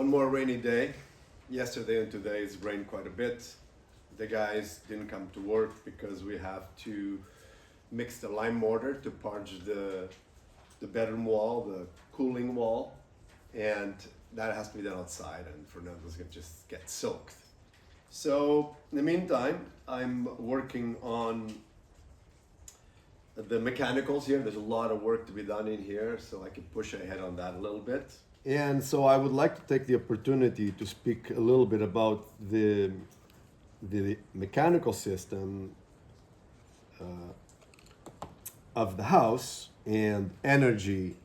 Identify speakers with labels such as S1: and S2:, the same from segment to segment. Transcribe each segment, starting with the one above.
S1: more rainy day. Yesterday and today it's rained quite a bit. The guys didn't come to work because we have to mix the lime mortar to purge the bedroom wall, the cooling wall, and that has to be done outside, and Fernando's gonna just get soaked. So in the meantime, I'm working on the mechanicals here. There's a lot of work to be done in here, so I can push ahead on that a little bit. And so I would like to take the opportunity to speak a little bit about the mechanical system of the house and energy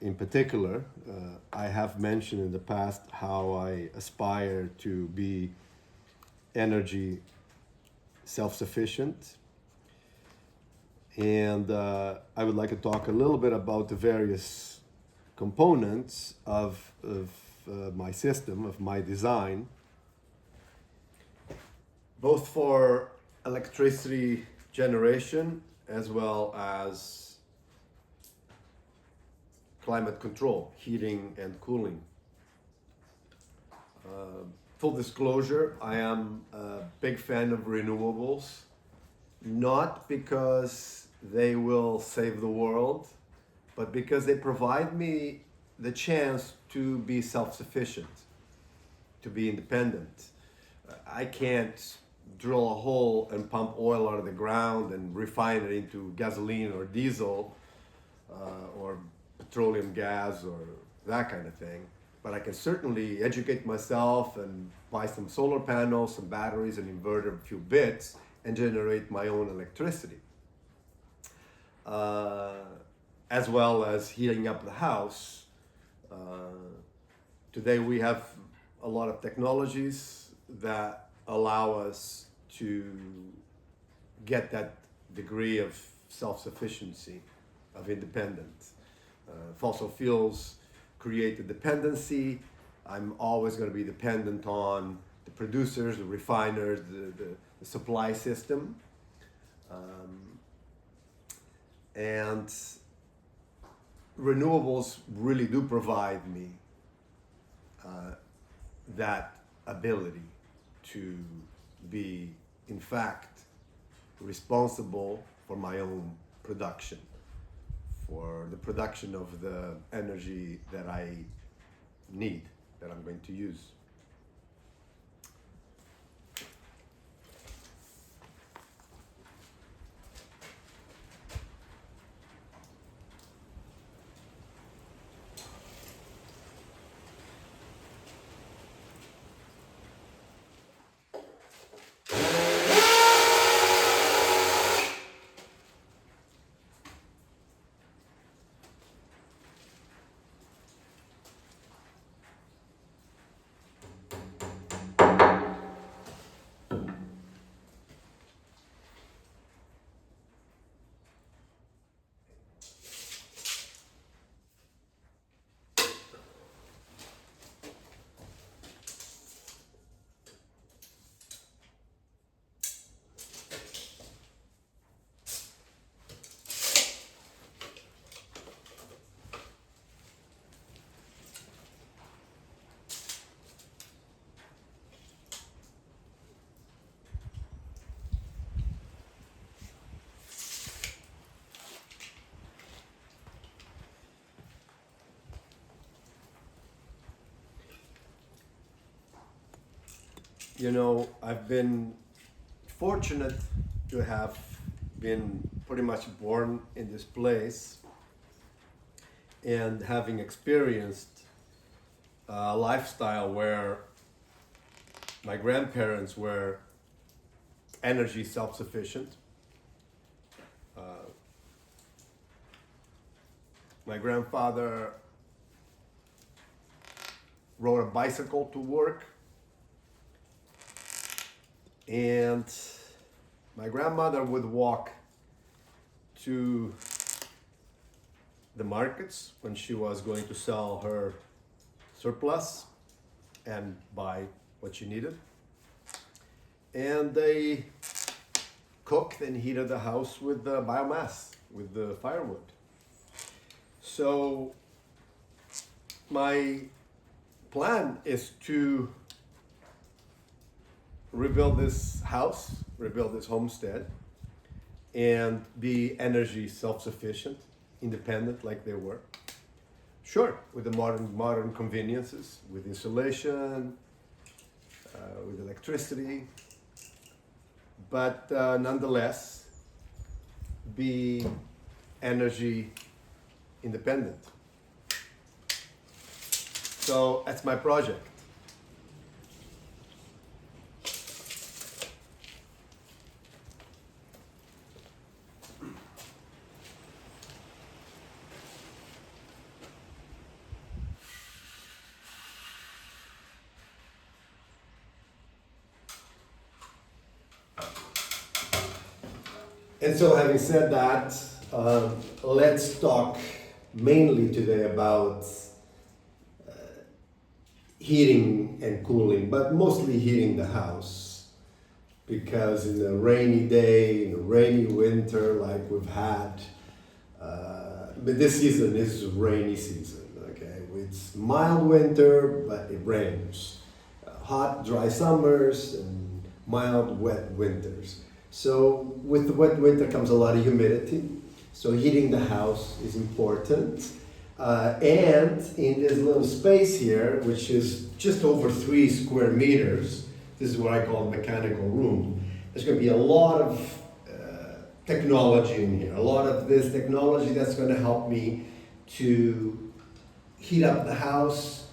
S1: in particular. I have mentioned in the past how I aspire to be energy self-sufficient. And I would like to talk a little bit about the various components of my system, of my design, both for electricity generation as well as climate control, heating and cooling. Full disclosure, I am a big fan of renewables, not because they will save the world, but because they provide me the chance to be self-sufficient, to be independent. I can't drill a hole and pump oil out of the ground and refine it into gasoline or diesel or petroleum gas or that kind of thing. But I can certainly educate myself and buy some solar panels, some batteries, an inverter, a few bits, and generate my own electricity. As well as heating up the house. Today we have a lot of technologies that allow us to get that degree of self-sufficiency, of independence. Fossil fuels create a dependency. I'm always going to be dependent on the producers, the refiners, the supply system. And renewables really do provide me that ability to be, in fact, responsible for my own production, for the production of the energy that I need, that I'm going to use. You know, I've been fortunate to have been pretty much born in this place and having experienced a lifestyle where my grandparents were energy self-sufficient. My grandfather rode a bicycle to work. And my grandmother would walk to the markets when she was going to sell her surplus and buy what she needed. And they cooked and heated the house with the biomass, with the firewood. So my plan is to rebuild this house, rebuild this homestead, and be energy self-sufficient, independent like they were. Sure, with the modern conveniences, with insulation, with electricity, but nonetheless be energy independent. So that's my project. And so, having said that, let's talk mainly today about heating and cooling, but mostly heating the house. Because in a rainy day, in a rainy winter like we've had, but this season is rainy season, okay? It's mild winter, but it rains. Hot, dry summers and mild, wet winters. So with the wet winter comes a lot of humidity. So heating the house is important. And in this little space here, which is just over 3 square meters, this is what I call mechanical room. There's going to be a lot of technology in here. A lot of this technology that's going to help me to heat up the house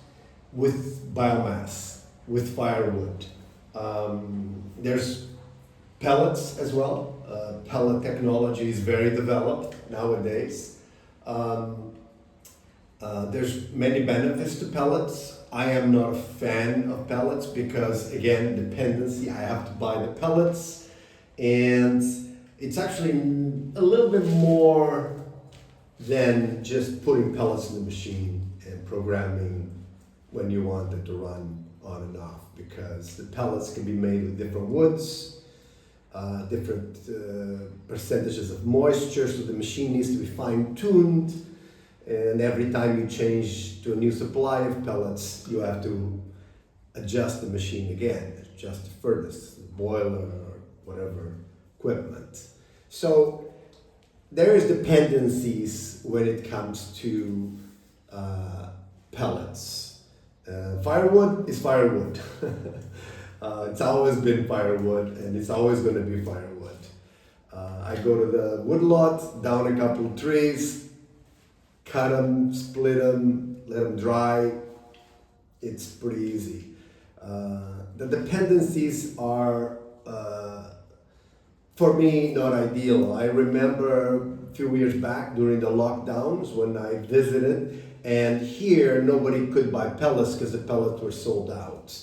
S1: with biomass, with firewood. There's pellets as well. Pellet technology is very developed nowadays. There's many benefits to pellets. I am not a fan of pellets because, again, dependency. I have to buy the pellets, and it's actually a little bit more than just putting pellets in the machine and programming when you want it to run on and off, because the pellets can be made with different woods, different percentages of moisture, so the machine needs to be fine-tuned, and every time you change to a new supply of pellets, you have to adjust the machine again, adjust the furnace, the boiler, or whatever equipment. So there is dependencies when it comes to pellets. Firewood is firewood. It's always been firewood, and it's always going to be firewood. I go to the woodlot, down a couple of trees, cut them, split them, let them dry. It's pretty easy. The dependencies are, for me, not ideal. I remember a few years back during the lockdowns when I visited, and here nobody could buy pellets because the pellets were sold out.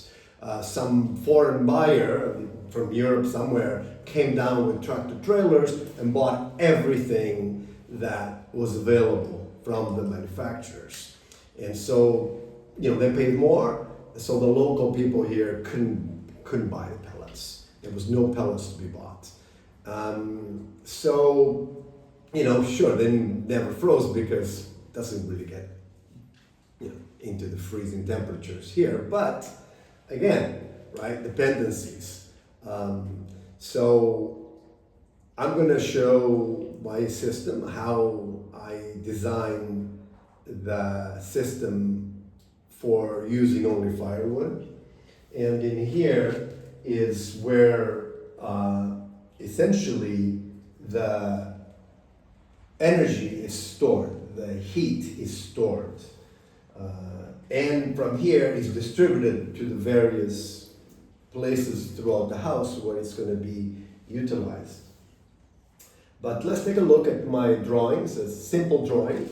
S1: Some foreign buyer from Europe somewhere came down with tractor trailers and bought everything that was available from the manufacturers. And so, they paid more, so the local people here couldn't buy the pellets. There was no pellets to be bought. Sure, they never froze because it doesn't really get, into the freezing temperatures here, but again, right, dependencies. So I'm going to show my system, how I design the system for using only firewood. And in here is where essentially the energy is stored, the heat is stored. And from here it's distributed to the various places throughout the house where it's going to be utilized. But let's take a look at my drawings, a simple drawing.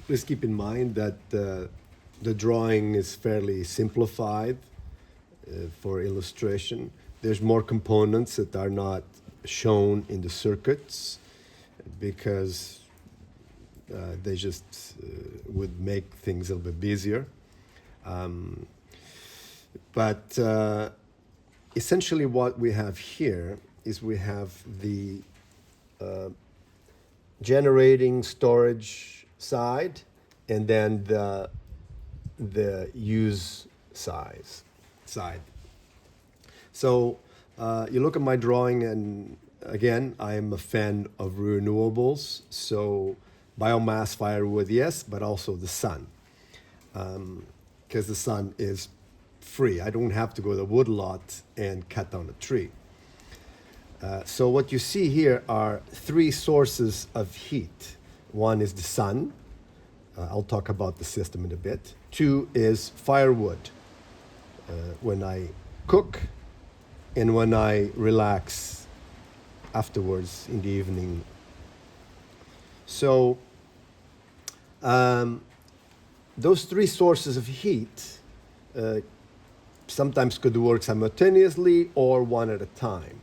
S1: Please keep in mind that the drawing is fairly simplified for illustration. There's more components that are not shown in the circuits because they just would make things a little bit busier. But essentially what we have here is we have the generating storage side, and then the use side. So you look at my drawing, and again, I am a fan of renewables. So biomass, firewood, yes, but also the sun, because the sun is free. I don't have to go to the woodlot and cut down a tree. So what you see here are three sources of heat. One is the sun. I'll talk about the system in a bit. Two is firewood. When I cook and when I relax afterwards in the evening. So those three sources of heat sometimes could work simultaneously or one at a time.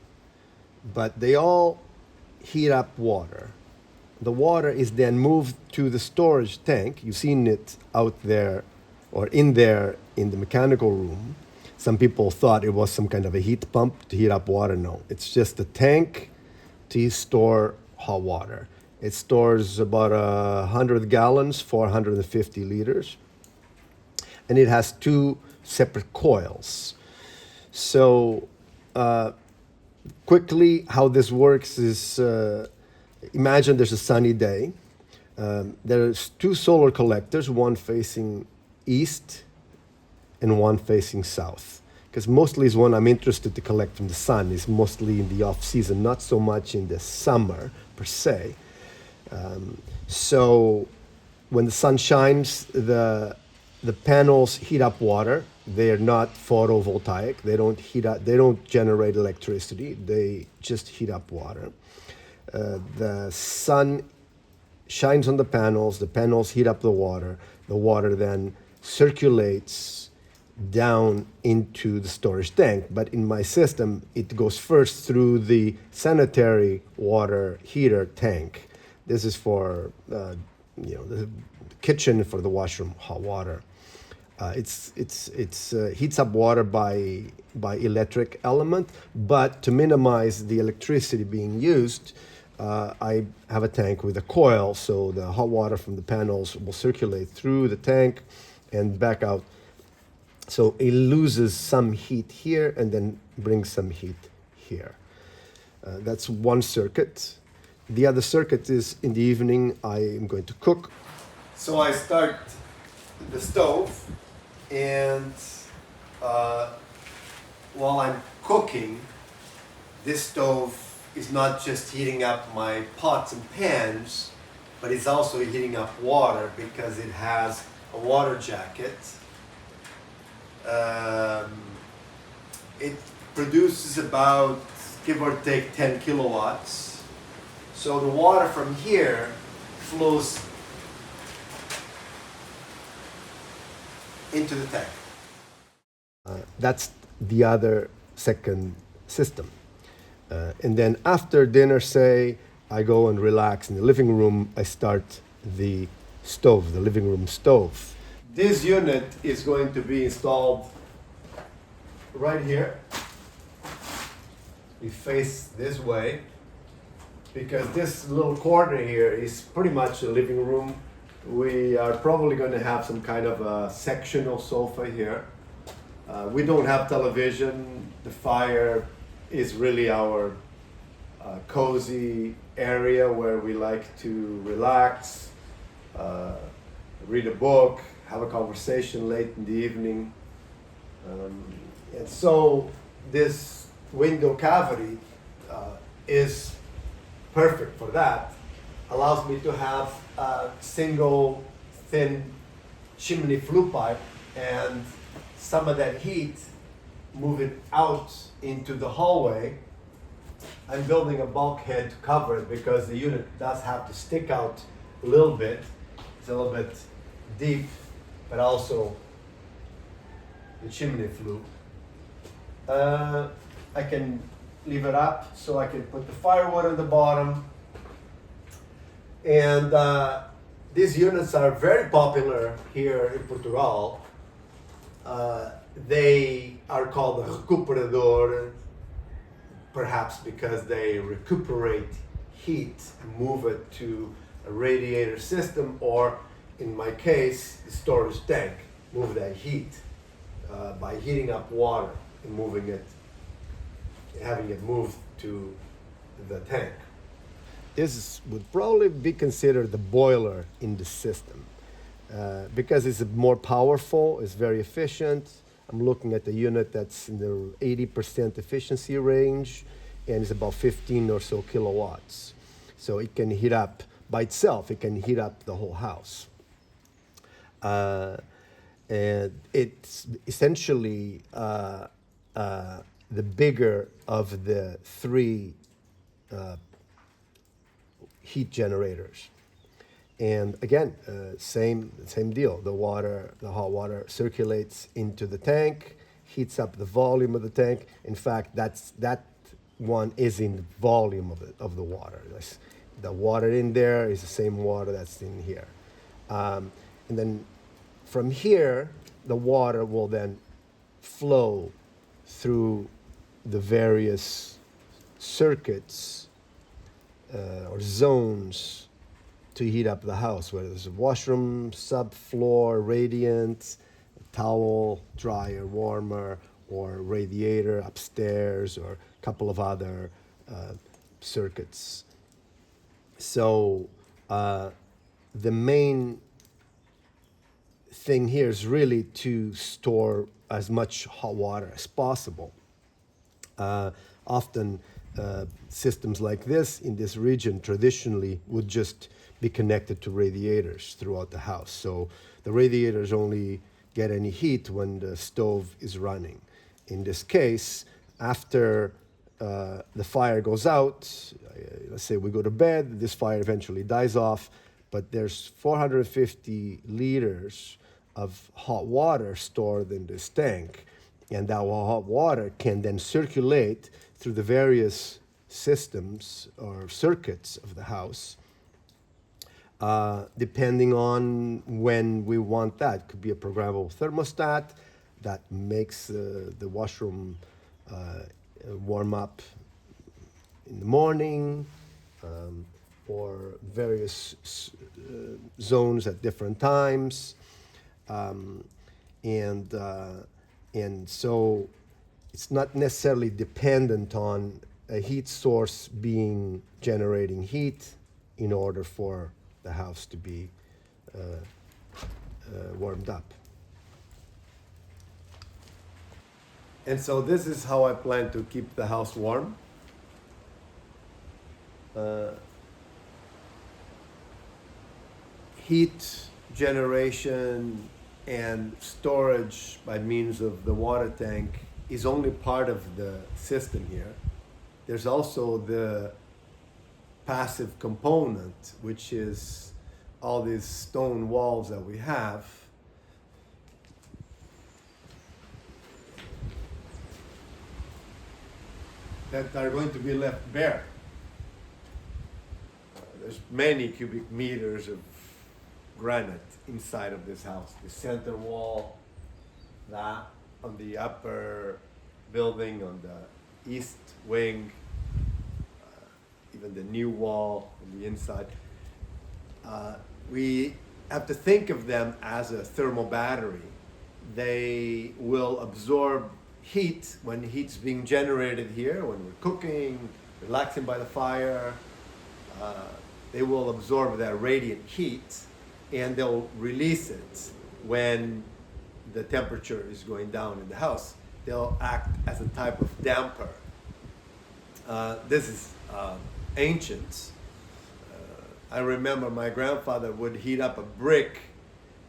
S1: But they all heat up water. The water is then moved to the storage tank. You've seen it out there or in there in the mechanical room. Some people thought it was some kind of a heat pump to heat up water. No, it's just a tank to store hot water. It stores about 100 gallons, 450 liters. And it has two separate coils. So quickly, how this works is, imagine there's a sunny day. There's two solar collectors, one facing east and one facing south. Because mostly is when I'm interested to collect from the sun, is mostly in the off season, not so much in the summer per se. So when the sun shines, the panels heat up water. They are not photovoltaic. They don't heat up. They don't generate electricity. They just heat up water. The sun shines on the panels. The panels heat up the water. The water then circulates down into the storage tank. But in my system, it goes first through the sanitary water heater tank. This is for the kitchen, for the washroom, hot water. It's heats up water by electric element, but to minimize the electricity being used, I have a tank with a coil, so the hot water from the panels will circulate through the tank and back out. So it loses some heat here and then brings some heat here. That's one circuit. The other circuit is in the evening, I am going to cook. So I start the stove, and while I'm cooking, this stove is not just heating up my pots and pans, but it's also heating up water because it has a water jacket. It produces about, give or take, 10 kilowatts. So the water from here flows into the tank. That's the other second system. And then after dinner, say, I go and relax in the living room, I start the stove, the living room stove. This unit is going to be installed right here. We face this way because this little corner here is pretty much a living room. We are probably going to have some kind of a sectional sofa here. We don't have television. The fire is really our cozy area where we like to relax, read a book, have a conversation late in the evening. And so this window cavity is perfect for that. Allows me to have a single thin chimney flue pipe and some of that heat move it out into the hallway. I'm building a bulkhead to cover it because the unit does have to stick out a little bit. It's a little bit deep, but also the chimney flue. I can leave it up so I can put the firewood on the bottom. And these units are very popular here in Portugal. They are called recuperador, perhaps because they recuperate heat and move it to a radiator system, or in my case, the storage tank, move that heat by heating up water and moving it, having it moved to the tank. This would probably be considered the boiler in the system because it's more powerful, it's very efficient. I'm looking at the unit that's in the 80% efficiency range, and it's about 15 or so kilowatts. So it can heat up by itself, it can heat up the whole house. And it's essentially the bigger of the three heat generators. And again, same deal. The hot water circulates into the tank, heats up the volume of the tank. In fact, that one is in the volume of the water. The water in there is the same water that's in here. And then from here, the water will then flow through the various circuits or zones to heat up the house, whether it's a washroom, subfloor, radiant, towel, dryer, warmer, or radiator upstairs, or a couple of other circuits. So the main thing here is really to store as much hot water as possible. Often systems like this in this region traditionally would just be connected to radiators throughout the house. So the radiators only get any heat when the stove is running. In this case, after the fire goes out, let's say we go to bed, this fire eventually dies off, but there's 450 liters of hot water stored in this tank. And that hot water can then circulate through the various systems or circuits of the house, depending on when we want that. It could be a programmable thermostat that makes the washroom warm up in the morning, or various zones at different times. And so it's not necessarily dependent on a heat source generating heat in order for the house to be warmed up. And so this is how I plan to keep the house warm. Heat generation and storage by means of the water tank is only part of the system here. There's also the passive component, which is all these stone walls that we have. That are going to be left bare. There's many cubic meters of granite inside of this house. The center wall, that on the upper building on the east wing, even the new wall on the inside. We have to think of them as a thermal battery. They will absorb heat when heat's being generated here, when we're cooking, relaxing by the fire. They will absorb that radiant heat, and they'll release it when the temperature is going down in the house. They'll act as a type of damper. This is ancient. I remember my grandfather would heat up a brick,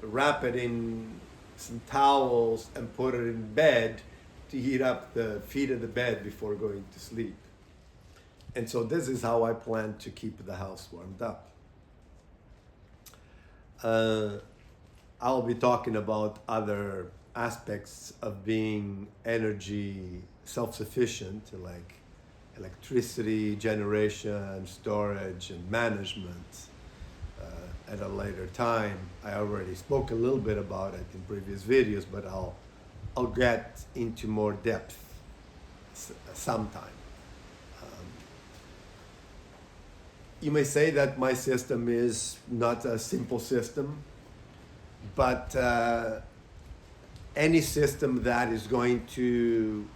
S1: wrap it in some towels, and put it in bed to heat up the feet of the bed before going to sleep. And so this is how I plan to keep the house warmed up. I'll be talking about other aspects of being energy self-sufficient, like electricity generation, storage, and management at a later time. I already spoke a little bit about it in previous videos, but I'll get into more depth sometime. you may say that my system is not a simple system, but any system that is going to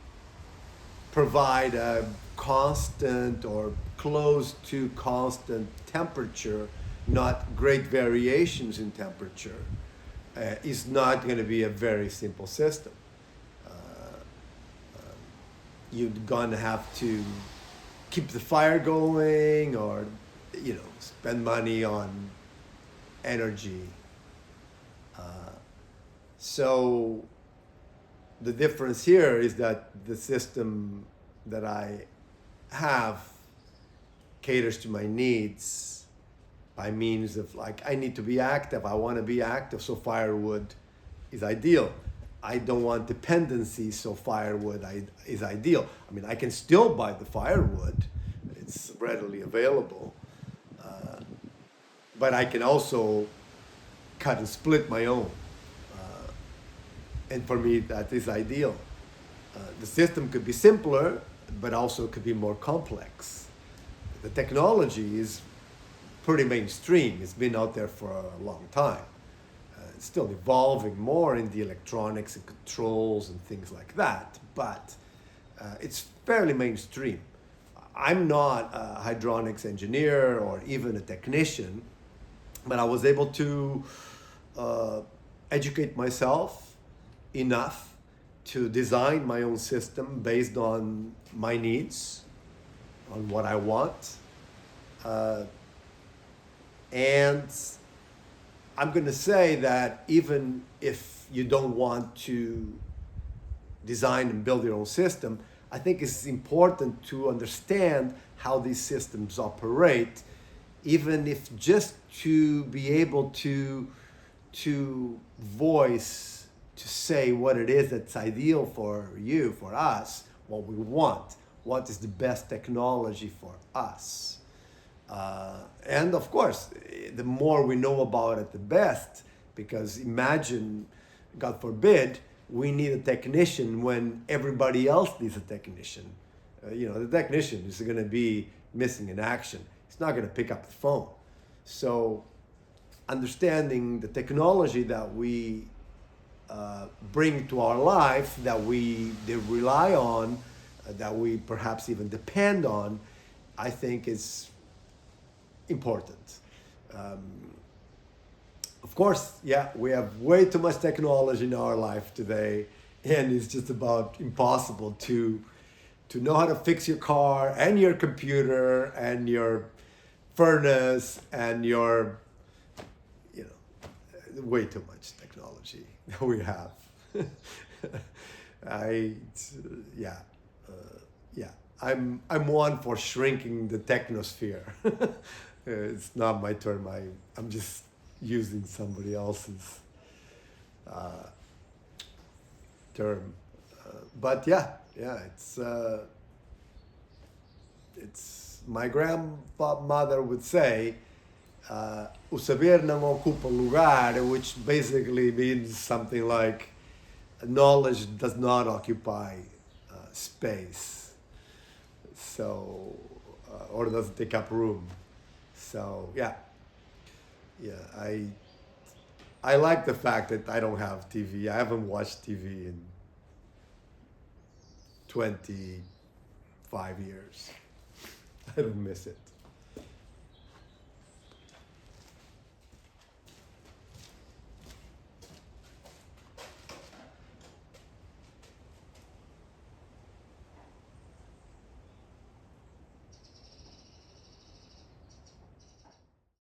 S1: provide a constant or close to constant temperature, not great variations in temperature, is not going to be a very simple system. You're going to have to keep the fire going, or spend money on energy. So the difference here is that the system that I have caters to my needs by means of, like, I need to be active, I want to be active, so firewood is ideal. I don't want dependency, so firewood is ideal. I mean, I can still buy the firewood, it's readily available, but I can also cut and split my own. And for me, that is ideal. The system could be simpler, but also could be more complex. The technology is pretty mainstream. It's been out there for a long time. It's still evolving more in the electronics and controls and things like that, but it's fairly mainstream. I'm not a hydronics engineer or even a technician, but I was able to educate myself enough to design my own system based on my needs, on what I want. And I'm going to say that even if you don't want to design and build your own system, I think it's important to understand how these systems operate, even if just to be able to voice, to say what it is that's ideal for you, for us, what we want, what is the best technology for us. And of course, the more we know about it, the best, because imagine, God forbid, we need a technician when everybody else needs a technician. The technician is going to be missing in action. He's not going to pick up the phone. So understanding the technology that we bring to our life, that we rely on, that we perhaps even depend on, I think is important. Of course, yeah, we have way too much technology in our life today, and it's just about impossible to know how to fix your car and your computer and your furnace and your, way too much technology that we have. I'm one for shrinking the technosphere. It's not my term. I'm just using somebody else's term. But it's my grandmother would say, o saber não ocupa lugar, which basically means something like knowledge does not occupy space, so or doesn't take up room. So I like the fact that I don't have TV. I haven't watched TV in 25 years. I don't miss it.